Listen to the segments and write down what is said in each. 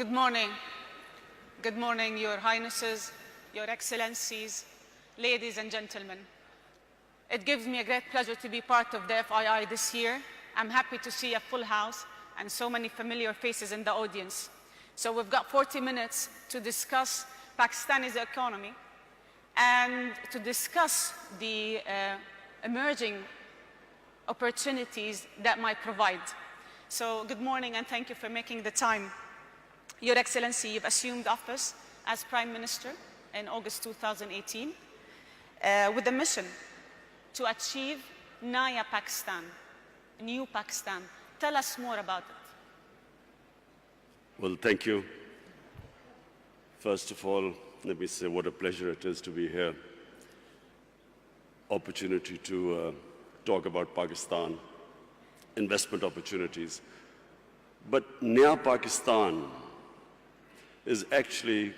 Good morning. Good morning, Your Highnesses, Your Excellencies, ladies and gentlemen. It gives me a great pleasure to be part of the FII this year. I'm happy to see a full house and so many familiar faces in the audience. So we've got 40 minutes to discuss Pakistani's economy and to discuss the emerging opportunities that might provide. So good morning and thank you for making the time. Your Excellency, you've assumed office as Prime Minister in August 2018 with a mission to achieve Naya Pakistan, new Pakistan. Tell us more about it. Well, thank you. First of all, let me say what a pleasure it is to be here. Opportunity to talk about Pakistan, investment opportunities. But Naya Pakistan is actually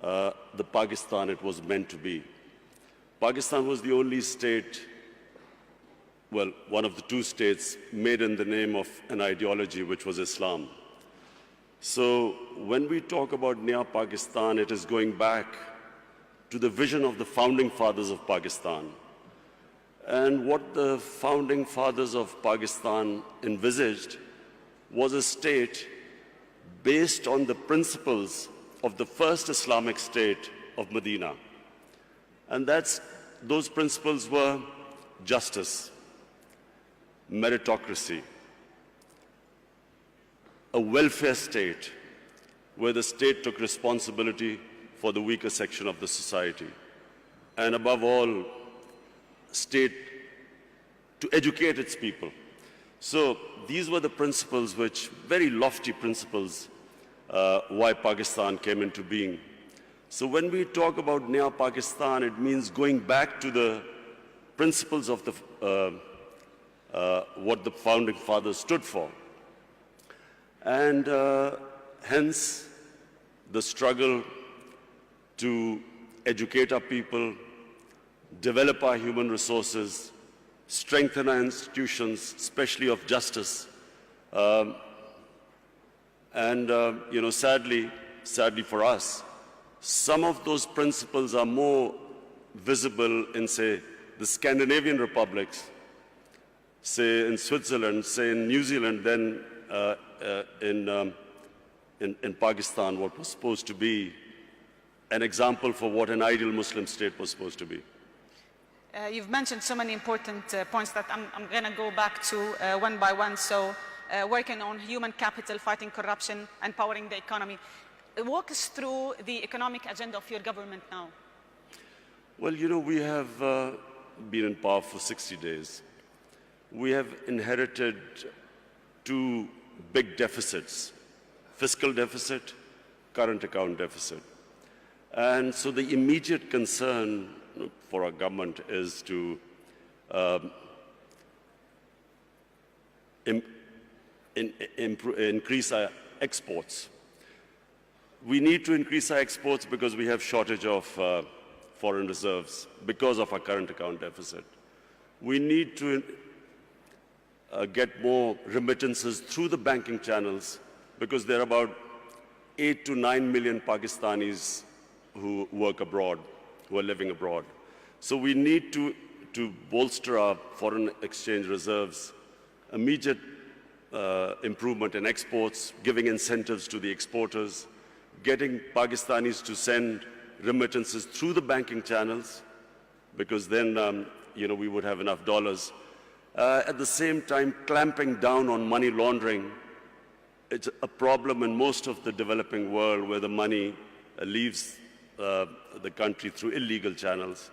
the Pakistan it was meant to be. Pakistan was the only state, well, one of the two states made in the name of an ideology which was Islam. So when we talk about Naya Pakistan, it is going back to the vision of the founding fathers of Pakistan. And what the founding fathers of Pakistan envisaged was a state based on the principles of the first Islamic state of Medina. And those principles were justice, meritocracy, a welfare state where the state took responsibility for the weaker section of the society, and above all, state to educate its people. So these were the principles which, very lofty principles, why Pakistan came into being. So when we talk about Naya Pakistan, it means going back to the principles of what the founding fathers stood for. And hence, the struggle to educate our people, develop our human resources, strengthen our institutions, especially of justice. Sadly for us, some of those principles are more visible in, say, the Scandinavian republics, say in Switzerland, say in New Zealand, than in Pakistan, what was supposed to be an example for what an ideal Muslim state was supposed to be. You've mentioned so many important points that I'm going to go back to one by one. So working on human capital, fighting corruption, empowering the economy. Walk us through the economic agenda of your government now. Well, you know, we have been in power for 60 days. We have inherited two big deficits: fiscal deficit, current account deficit. And so the immediate concern for our government is to increase our exports. We need to increase our exports because we have shortage of foreign reserves because of our current account deficit. We need to get more remittances through the banking channels because there are about 8 to 9 million Pakistanis who work abroad, who are living abroad. So we need to bolster our foreign exchange reserves, immediate improvement in exports, giving incentives to the exporters, getting Pakistanis to send remittances through the banking channels, because then we would have enough dollars. At the same time, clamping down on money laundering. It's a problem in most of the developing world where the money leaves the country through illegal channels.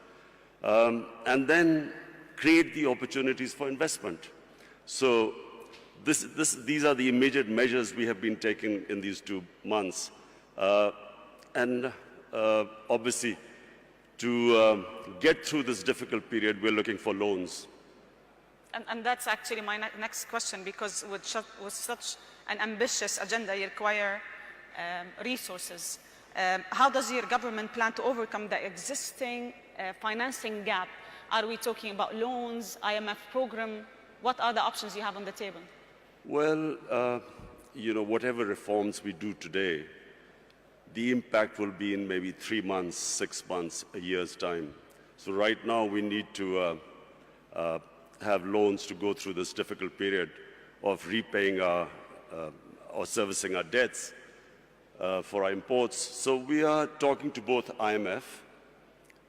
And then create the opportunities for investment. So these are the immediate measures we have been taking in these 2 months. Obviously, to get through this difficult period, we're looking for loans. And that's actually my next question, because with such an ambitious agenda, you require resources. How does your government plan to overcome the existing financing gap? Are we talking about loans, IMF program? What are the options you have on the table? Well, whatever reforms we do today, the impact will be in maybe 3 months, 6 months, a year's time. So right now we need to have loans to go through this difficult period of repaying or servicing our debts for our imports. So we are talking to both IMF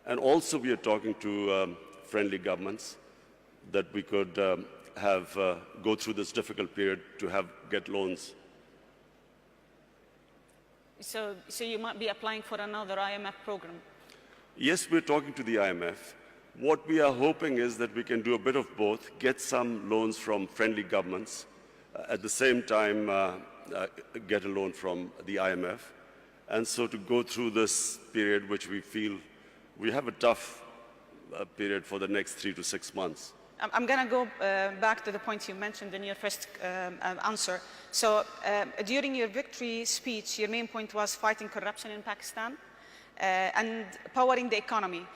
and also we are talking to friendly governments that we could go through this difficult period to get loans. So you might be applying for another IMF program? Yes, we're talking to the IMF. What we are hoping is that we can do a bit of both, get some loans from friendly governments, at the same time get a loan from the IMF, and so to go through this period which we feel we have a tough period for the next 3 to 6 months. I'm going to go back to the point you mentioned in your first answer. So during your victory speech, your main point was fighting corruption in Pakistan and powering the economy.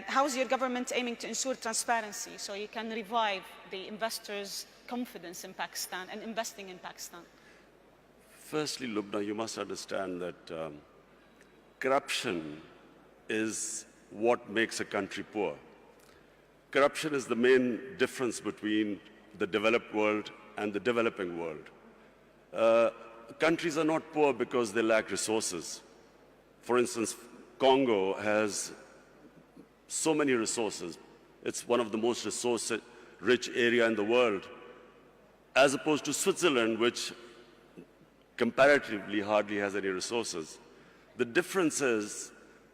How is your government aiming to ensure transparency so you can revive the investors' confidence in Pakistan and investing in Pakistan? Firstly, Lubna, you must understand that corruption is what makes a country poor. Corruption is the main difference between the developed world and the developing world. Countries are not poor because they lack resources. For instance, Congo has so many resources. It's one of the most resource-rich area in the world, as opposed to Switzerland, which comparatively hardly has any resources. The difference is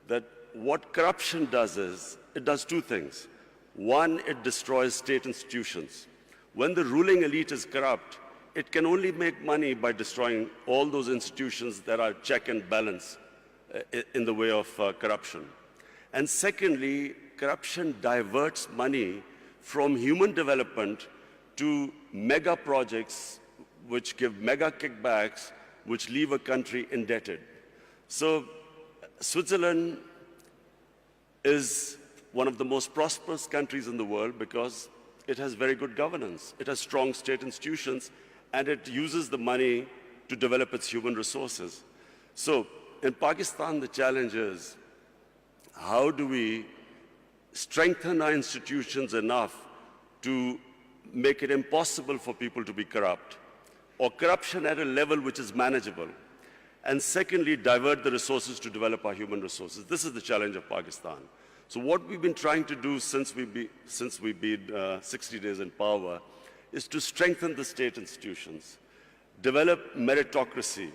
that what corruption does is, it does two things. One, it destroys state institutions. When the ruling elite is corrupt, it can only make money by destroying all those institutions that are check and balance in the way of corruption. And secondly, corruption diverts money from human development to mega projects which give mega kickbacks, which leave a country indebted. So Switzerland is one of the most prosperous countries in the world because it has very good governance. It has strong state institutions, and it uses the money to develop its human resources. So in Pakistan, the challenge is, how do we strengthen our institutions enough to make it impossible for people to be corrupt, or corruption at a level which is manageable? And secondly, divert the resources to develop our human resources. This is the challenge of Pakistan. So what we've been trying to do since we've been 60 days in power is to strengthen the state institutions, develop meritocracy.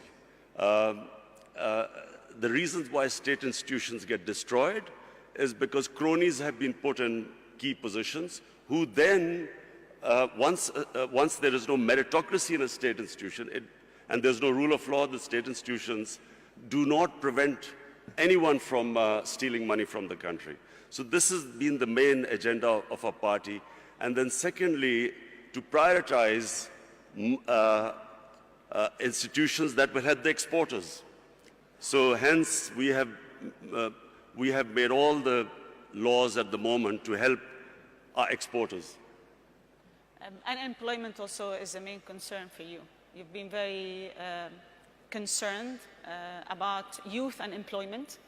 The reasons why state institutions get destroyed is because cronies have been put in key positions who then, once there is no meritocracy in a state institution and there's no rule of law, the state institutions do not prevent anyone from stealing money from the country. So this has been the main agenda of our party. And then secondly, to prioritize institutions that will help the exporters. So hence, we have made all the laws at the moment to help our exporters. Unemployment also is a main concern for you. You've been very concerned about youth unemployment,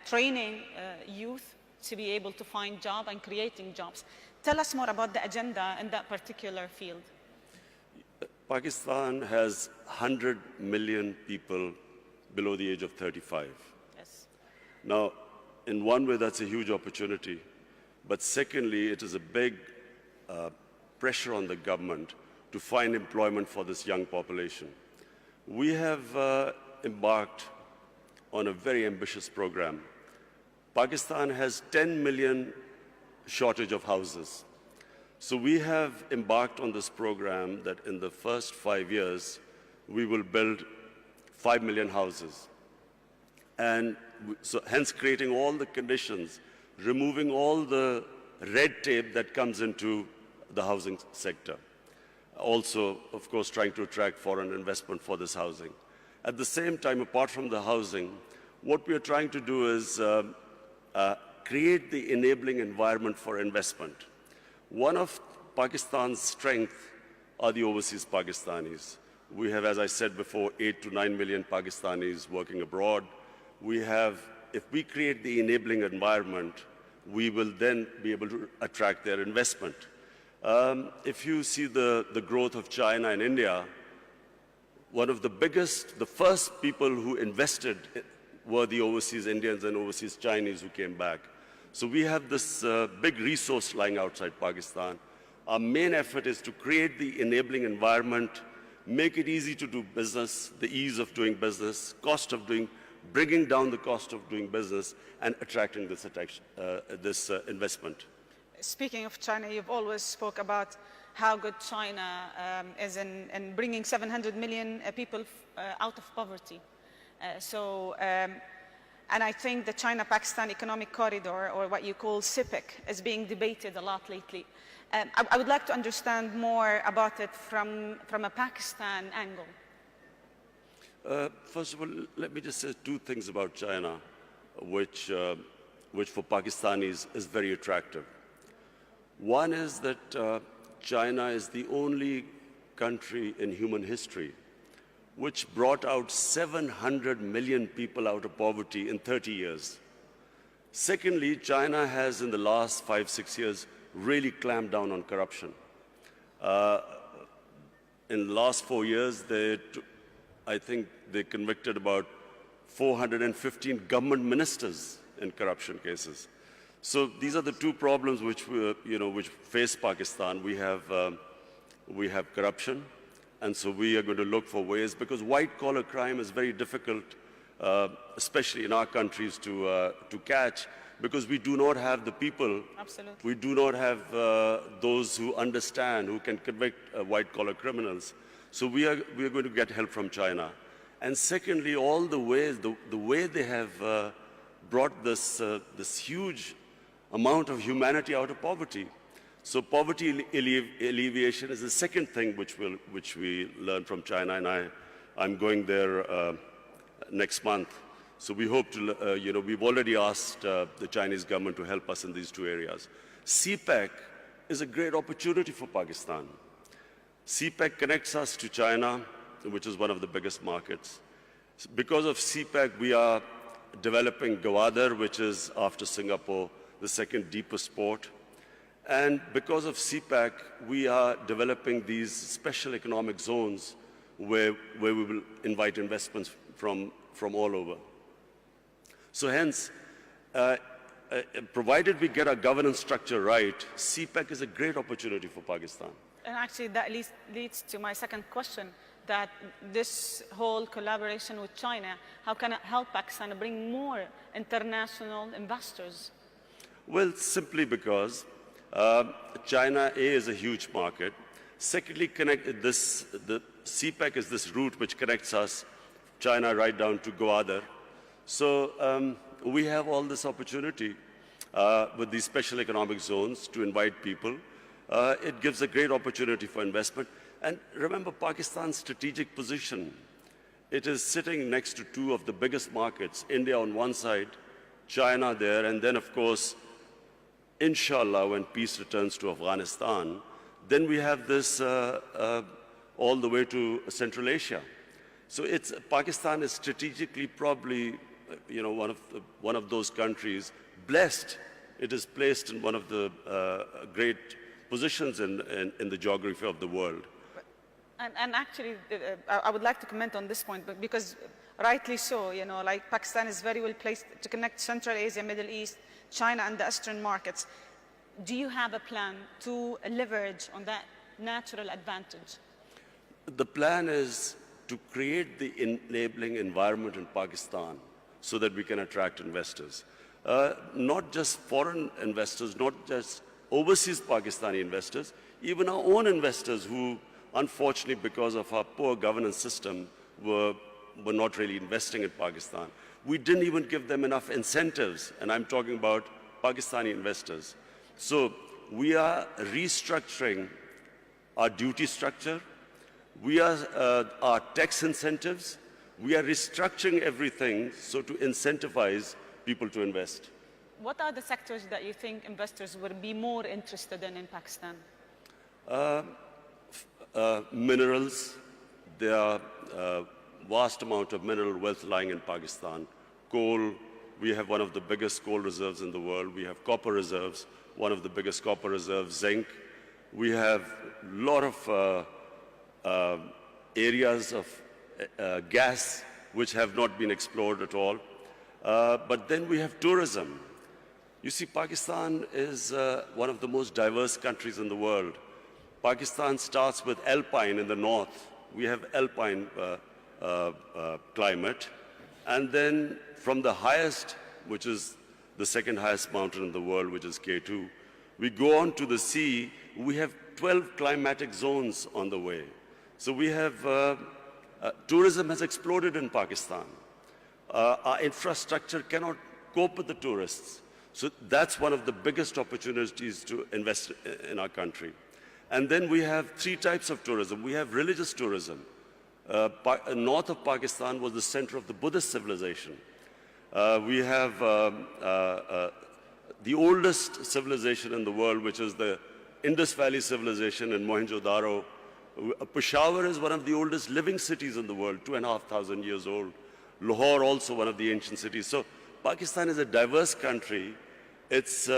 training youth to be able to find jobs and creating jobs. Tell us more about the agenda in that particular field. Pakistan has 100 million people below the age of 35. Yes. Now, in one way, that's a huge opportunity. But secondly, it is a big pressure on the government to find employment for this young population. We have embarked on a very ambitious program. Pakistan has 10 million shortage of houses. So we have embarked on this program that in the first 5 years, we will build 5 million houses. And so hence creating all the conditions, removing all the red tape that comes into the housing sector. Also, of course, trying to attract foreign investment for this housing. At the same time, apart from the housing, what we are trying to do is create the enabling environment for investment. One of Pakistan's strengths are the overseas Pakistanis. We have, as I said before, 8 to 9 million Pakistanis working abroad. We have, if we create the enabling environment, we will then be able to attract their investment. If you see the growth of China and India, one of the biggest, the first people who invested were the overseas Indians and overseas Chinese who came back. So we have this big resource lying outside Pakistan. Our main effort is to create the enabling environment, make it easy to do business, the ease of doing business, bringing down the cost of doing business, and attracting this investment. Speaking of China, you've always spoke about how good China is in bringing 700 million people out of poverty. And I think the China-Pakistan Economic Corridor, or what you call CPEC, is being debated a lot lately. I would like to understand more about it from a Pakistan angle. First of all, let me just say two things about China, which for Pakistanis is very attractive. One is that China is the only country in human history which brought out 700 million people out of poverty in 30 years. Secondly, China has, in the last 5-6 years, really clamped down on corruption. In the last 4 years, I think they convicted about 415 government ministers in corruption cases. So these are the two problems which face Pakistan. We have corruption, and so we are going to look for ways, because white-collar crime is very difficult, especially in our countries, to catch, because we do not have the people. Absolutely. We do not have those who understand, who can convict white-collar criminals. So we are going to get help from China. And secondly, all the ways, the way they have brought this huge amount of humanity out of poverty. So poverty alleviation is the second thing which we learn from China, and I'm going there next month. So we hope to, we've already asked the Chinese government to help us in these two areas. CPEC is a great opportunity for Pakistan. CPEC connects us to China, which is one of the biggest markets. Because of CPEC, we are developing Gwadar, which is, after Singapore, the second deepest port. And because of CPEC, we are developing these special economic zones where we will invite investments from all over. So hence, provided we get our governance structure right, CPEC is a great opportunity for Pakistan. And actually, that leads to my second question, that this whole collaboration with China, how can it help Pakistan bring more international investors? Well, simply because China, A, is a huge market. Secondly, the CPEC is this route which connects us, China, right down to Gwadar. So we have all this opportunity with these special economic zones to invite people. It gives a great opportunity for investment. And remember Pakistan's strategic position. It is sitting next to two of the biggest markets, India on one side, China there, and then, of course, inshallah, when peace returns to Afghanistan, then we have this all the way to Central Asia. So Pakistan is strategically probably one of those countries blessed. It is placed in one of the great positions in the geography of the world. And actually, I would like to comment on this point, because rightly so, like Pakistan is very well placed to connect Central Asia, Middle East, China, and the Eastern markets. Do you have a plan to leverage on that natural advantage? The plan is to create the enabling environment in Pakistan so that we can attract investors. Not just foreign investors, not just overseas Pakistani investors, even our own investors who, unfortunately, because of our poor governance system, were not really investing in Pakistan. We didn't even give them enough incentives, and I'm talking about Pakistani investors. So we are restructuring our duty structure. We are our tax incentives. We are restructuring everything so to incentivize people to invest. What are the sectors that you think investors would be more interested in Pakistan? Minerals, there are vast amount of mineral wealth lying in Pakistan. Coal, we have one of the biggest coal reserves in the world. We have copper reserves, one of the biggest copper reserves, zinc. We have a lot of areas of gas which have not been explored at all. But then we have tourism. You see, Pakistan is one of the most diverse countries in the world. Pakistan starts with alpine in the north. We have alpine climate. And then from the highest, which is the second highest mountain in the world, which is K2, we go on to the sea. We have 12 climatic zones on the way. So we have, tourism has exploded in Pakistan. Our infrastructure cannot cope with the tourists. So that's one of the biggest opportunities to invest in our country. And then we have three types of tourism. We have religious tourism. North of Pakistan was the center of the Buddhist civilization. We have the oldest civilization in the world, which is the Indus Valley civilization in Mohenjo-daro. Peshawar is one of the oldest living cities in the world, 2,500 years old. Lahore, also one of the ancient cities. So Pakistan is a diverse country. It's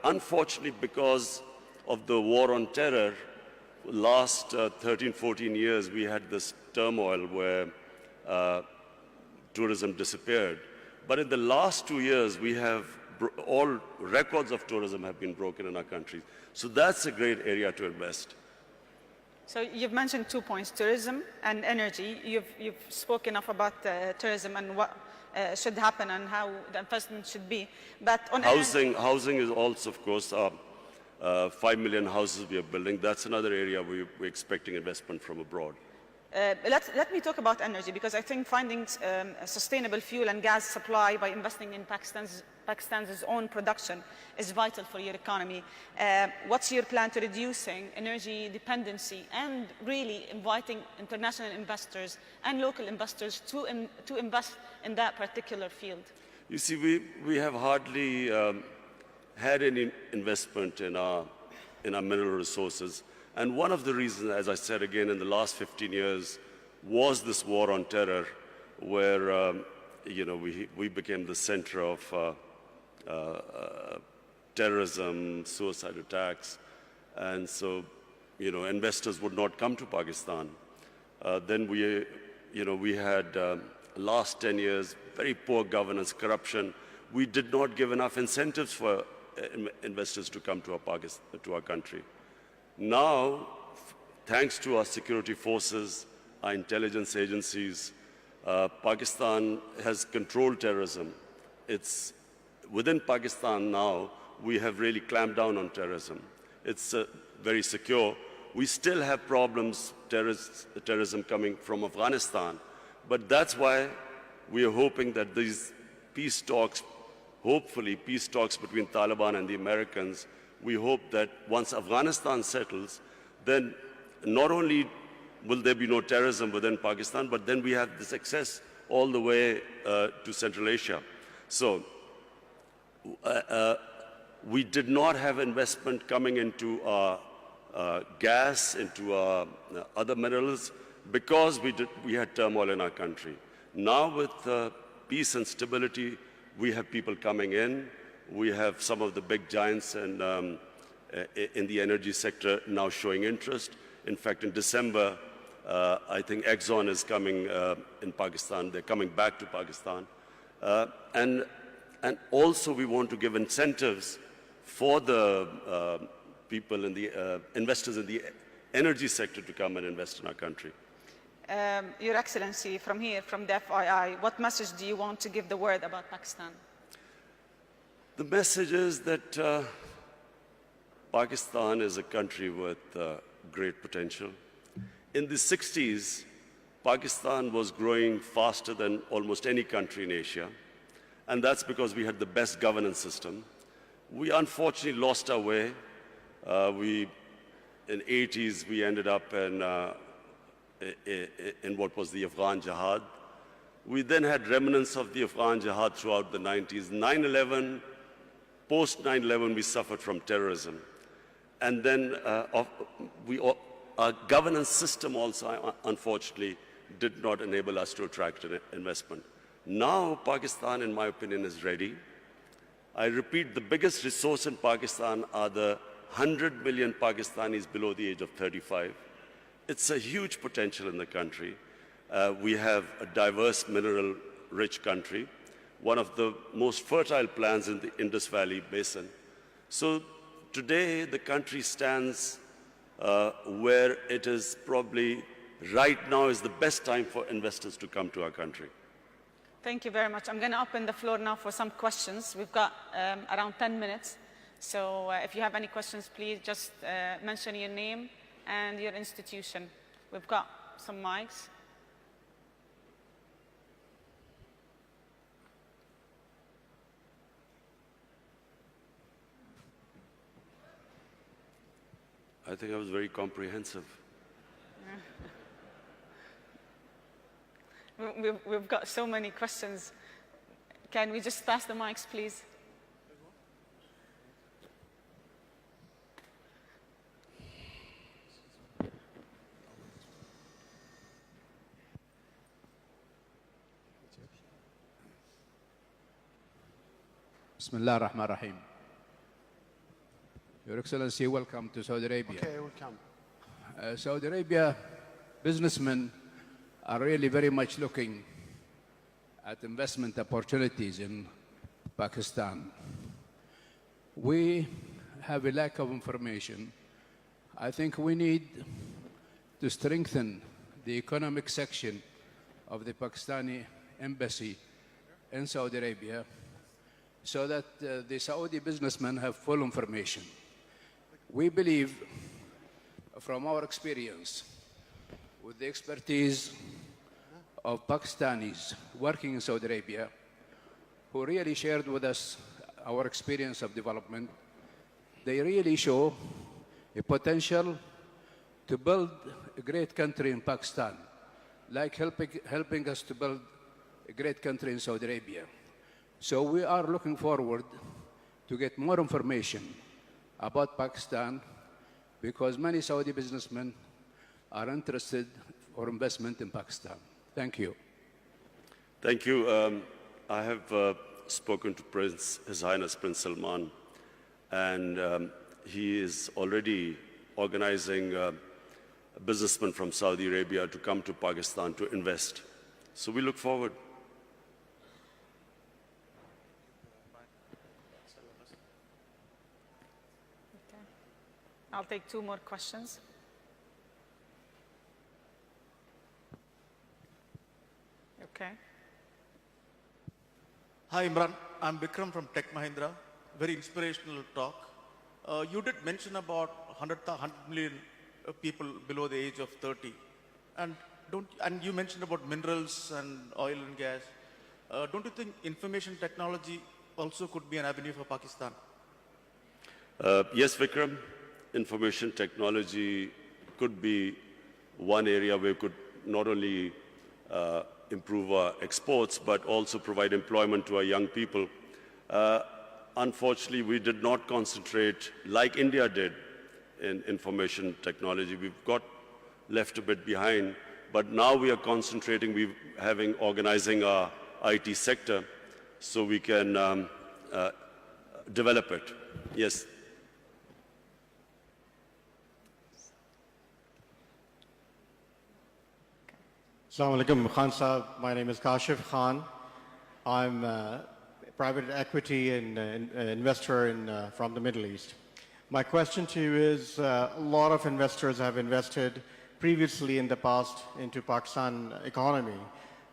unfortunately because of the war on terror, last 13, 14 years, we had this turmoil where tourism disappeared. But in the last 2 years, we have all records of tourism have been broken in our country. So that's a great area to invest. So you've mentioned 2 points, tourism and energy. You've spoken enough about tourism and what should happen and how the investment should be. But on housing is also, of course, 5 million houses we are building. That's another area we're expecting investment from abroad. Let me talk about energy, because I think finding a sustainable fuel and gas supply by investing in Pakistan's own production is vital for your economy. What's your plan to reducing energy dependency and really inviting international investors and local investors to invest in that particular field? You see, we have hardly had any investment in our mineral resources. And one of the reasons, as I said again, in the last 15 years, was this war on terror, where we became the center of terrorism, suicide attacks, and so investors would not come to Pakistan. Then we had last 10 years very poor governance, corruption. We did not give enough incentives for investors to come to our country. Now, thanks to our security forces, our intelligence agencies, Pakistan has controlled terrorism. It's within Pakistan now, we have really clamped down on terrorism. It's very secure. We still have problems, terrorism coming from Afghanistan, but that's why we are hoping that these peace talks, hopefully peace talks between Taliban and the Americans, we hope that once Afghanistan settles, then not only will there be no terrorism within Pakistan, but then we have this access all the way to Central Asia. So we did not have investment coming into gas, into other minerals, because we had turmoil in our country. Now with peace and stability, we have people coming in. We have some of the big giants in the energy sector now showing interest. In fact, in December, I think Exxon is coming in Pakistan. They're coming back to Pakistan. And also we want to give incentives for the people in the investors in the energy sector to come and invest in our country. Your Excellency, from here, from the FII, what message do you want to give the world about Pakistan? The message is that Pakistan is a country with great potential. In the 60s, Pakistan was growing faster than almost any country in Asia, and that's because we had the best governance system. We unfortunately lost our way. In the 80s, we ended up in what was the Afghan Jihad. We then had remnants of the Afghan Jihad throughout the 90s. 9/11, post 9/11, we suffered from terrorism. And then our governance system also, unfortunately, did not enable us to attract an investment. Now, Pakistan, in my opinion, is ready. I repeat, the biggest resource in Pakistan are the 100 million Pakistanis below the age of 35. It's a huge potential in the country. We have a diverse, mineral-rich country, one of the most fertile lands in the Indus Valley Basin. So today, the country stands where it is probably right now is the best time for investors to come to our country. Thank you very much. I'm going to open the floor now for some questions. We've got around 10 minutes. So if you have any questions, please just mention your name and your institution. We've got some mics. I think I was very comprehensive. We've got so many questions. Can we just pass the mics, please? Bismillah ar-Rahman ar-Rahim. Your Excellency, welcome to Saudi Arabia. Okay, welcome. Saudi Arabia businessmen are really very much looking at investment opportunities in Pakistan. We have a lack of information. I think we need to strengthen the economic section of the Pakistani embassy in Saudi Arabia so that the Saudi businessmen have full information. We believe, from our experience, with the expertise of Pakistanis working in Saudi Arabia, who really shared with us our experience of development, they really show a potential to build a great country in Pakistan, like helping us to build a great country in Saudi Arabia. So we are looking forward to get more information about Pakistan because many Saudi businessmen are interested for investment in Pakistan. Thank you. Thank you. I have spoken to His Highness Prince Salman, and he is already organizing businessmen from Saudi Arabia to come to Pakistan to invest. So we look forward. Okay. I'll take 2 more questions. Okay. Hi, Imran. I'm Vikram from Tech Mahindra. Very inspirational talk. You did mention about 100 million people below the age of 30. And you mentioned about minerals and oil and gas. Don't you think information technology also could be an avenue for Pakistan? Yes, Vikram. Information technology could be one area where we could not only improve our exports, but also provide employment to our young people. Unfortunately, we did not concentrate like India did in information technology. We've got left a bit behind, but now we are concentrating, organizing our IT sector so we can develop it. Yes. Assalamu alaikum, Khan Saab. My name is Kashif Khan. I'm a private equity and investor from the Middle East. My question to you is, a lot of investors have invested previously in the past into Pakistan economy.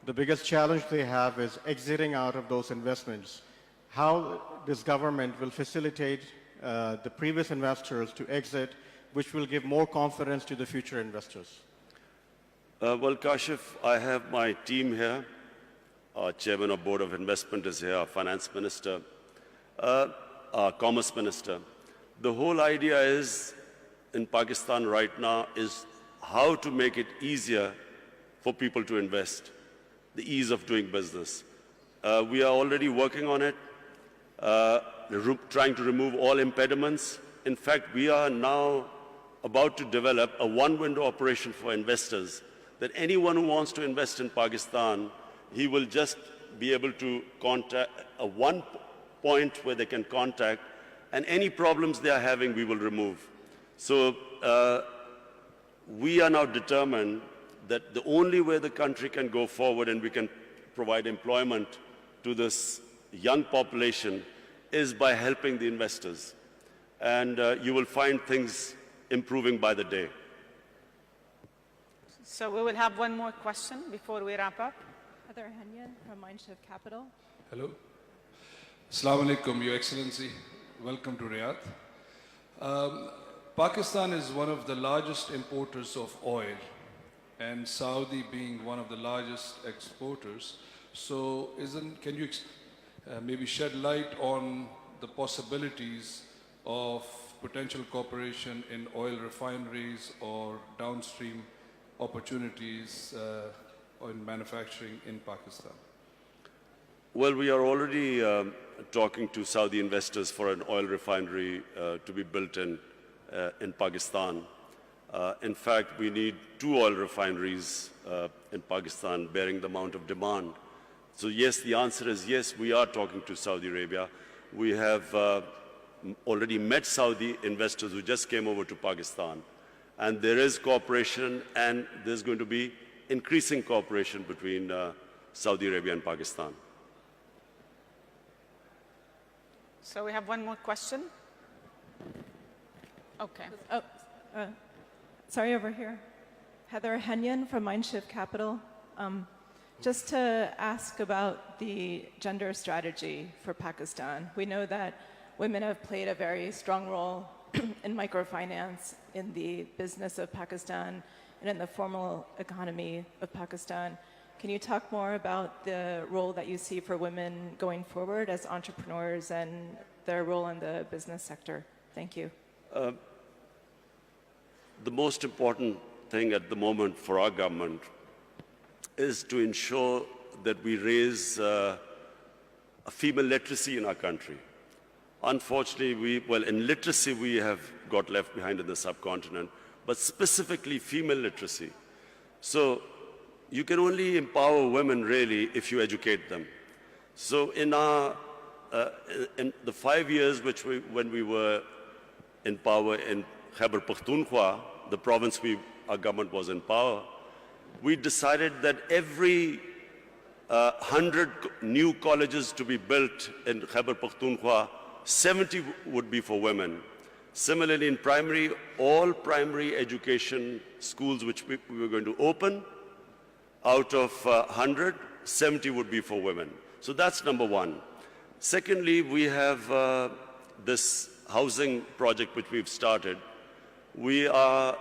The biggest challenge they have is exiting out of those investments. How this government will facilitate the previous investors to exit, which will give more confidence to the future investors? Well, Kashif, I have my team here. Our chairman of board of investment is here, our finance minister, our commerce minister. The whole idea is, in Pakistan right now, is how to make it easier for people to invest, the ease of doing business. We are already working on it, trying to remove all impediments. In fact, we are now about to develop a one-window operation for investors, that anyone who wants to invest in Pakistan, he will just be able to contact a one point where they can contact, and any problems they are having, we will remove. So we are now determined that the only way the country can go forward and we can provide employment to this young population is by helping the investors. And you will find things improving by the day. So we will have one more question before we wrap up. Heather Henyon from Mindshift Capital. Hello. Assalamu alaikum, Your Excellency. Welcome to Riyadh. Pakistan is one of the largest importers of oil, and Saudi being one of the largest exporters. So can you maybe shed light on the possibilities of potential cooperation in oil refineries or downstream opportunities in manufacturing in Pakistan? Well, we are already talking to Saudi investors for an oil refinery to be built in Pakistan. In fact, we need 2 oil refineries in Pakistan bearing the amount of demand. So yes, the answer is yes, we are talking to Saudi Arabia. We have already met Saudi investors who just came over to Pakistan. And there is cooperation, and there's going to be increasing cooperation between Saudi Arabia and Pakistan. So we have one more question. Okay. Oh, sorry, over here. Heather Henyon from Mindshift Capital. Just to ask about the gender strategy for Pakistan. We know that women have played a very strong role in microfinance, in the business of Pakistan, and in the formal economy of Pakistan. Can you talk more about the role that you see for women going forward as entrepreneurs and their role in the business sector? Thank you. The most important thing at the moment for our government is to ensure that we raise a female literacy in our country. Unfortunately, in literacy we have got left behind in the subcontinent, but specifically female literacy. So you can only empower women really if you educate them. So in the 5 years when we were in power in Khyber Pakhtunkhwa, the province our government was in power, we decided that every 100 new colleges to be built in Khyber Pakhtunkhwa, 70 would be for women. Similarly, in primary, all primary education schools which we were going to open, out of 100, 70 would be for women. So that's number one. Secondly, we have this housing project which we've started. We are,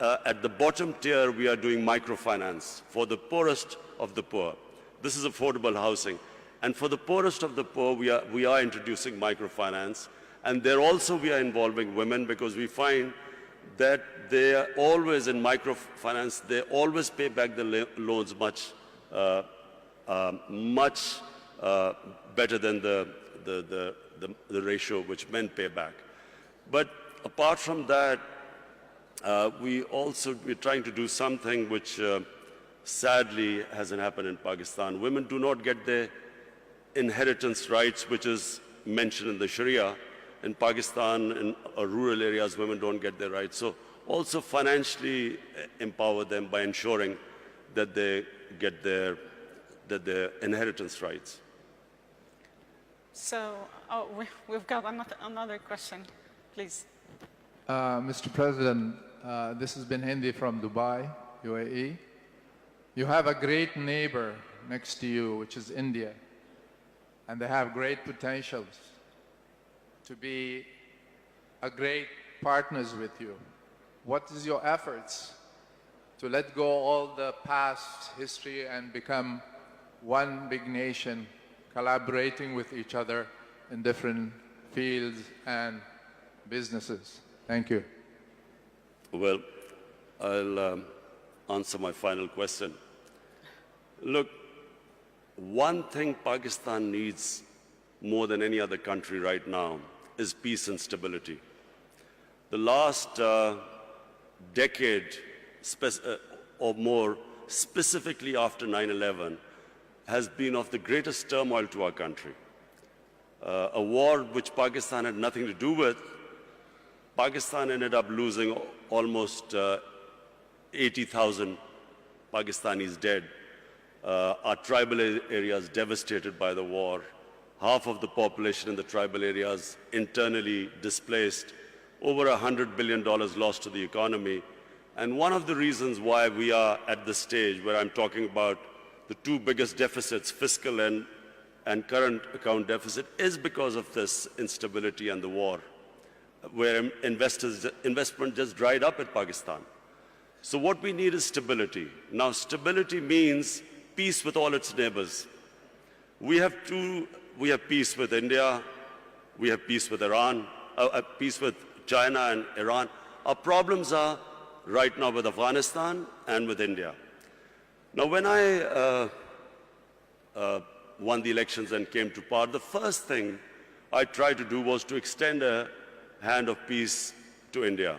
at the bottom tier, we are doing microfinance for the poorest of the poor. This is affordable housing. And for the poorest of the poor, we are introducing microfinance. And there also we are involving women because we find that they are always in microfinance, they always pay back the loans much better than the ratio which men pay back. But apart from that, we're trying to do something which sadly hasn't happened in Pakistan. Women do not get their inheritance rights, which is mentioned in the Sharia. In Pakistan, in rural areas, women don't get their rights. So also financially empower them by ensuring that they get their inheritance rights. So we've got another question, please. Mr. President, this has been Hindi from Dubai, UAE. You have a great neighbor next to you, which is India, and they have great potentials to be a great partners with you. What is your efforts to let go all the past history and become one big nation, collaborating with each other in different fields and businesses? Thank you. Well, I'll answer my final question. Look, one thing Pakistan needs more than any other country right now is peace and stability. The last decade or more, specifically after 9/11, has been of the greatest turmoil to our country. A war which Pakistan had nothing to do with. Pakistan ended up losing almost 80,000 Pakistanis dead. Our tribal areas devastated by the war. Half of the population in the tribal areas internally displaced. Over $100 billion lost to the economy. And one of the reasons why we are at this stage where I'm talking about the two biggest deficits, fiscal and current account deficit, is because of this instability and the war, where investment just dried up in Pakistan. So what we need is stability. Now, stability means peace with all its neighbors. We have peace with India, we have peace with Iran, peace with China and Iran. Our problems are right now with Afghanistan and with India. Now, when I won the elections and came to power, the first thing I tried to do was to extend a hand of peace to India.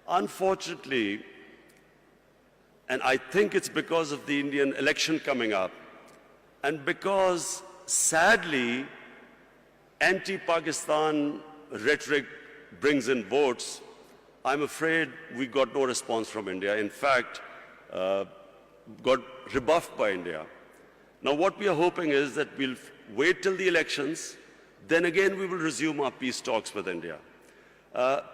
Unfortunately, and I think it's because of the Indian election coming up, and because, sadly, anti-Pakistan rhetoric brings in votes, I'm afraid we got no response from India. In fact, got rebuffed by India. Now, what we are hoping is that we'll wait till the elections, then again we will resume our peace talks with India.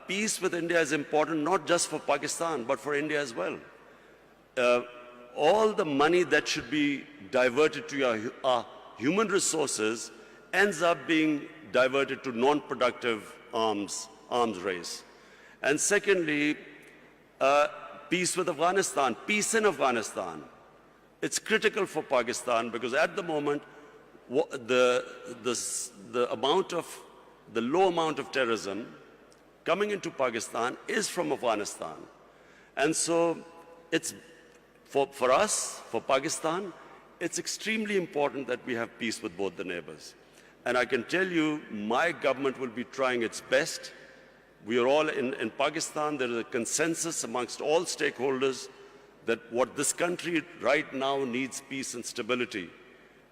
Peace with India is important not just for Pakistan, but for India as well. All the money that should be diverted to our human resources ends up being diverted to non-productive arms race. And secondly, peace with Afghanistan, peace in Afghanistan. It's critical for Pakistan because at the moment, the low amount of terrorism coming into Pakistan is from Afghanistan. And so it's, for us, for Pakistan, it's extremely important that we have peace with both the neighbors. And I can tell you, my government will be trying its best. We are all in Pakistan, there is a consensus amongst all stakeholders that what this country right now needs peace and stability.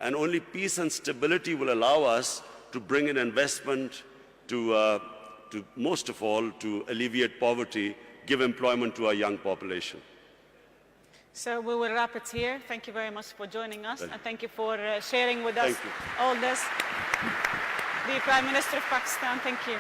And only peace and stability will allow us to bring in investment to most of all, to alleviate poverty, give employment to our young population. So we will wrap it here. Thank you very much for joining us, and thank you for sharing with us all this. The Prime Minister of Pakistan, thank you.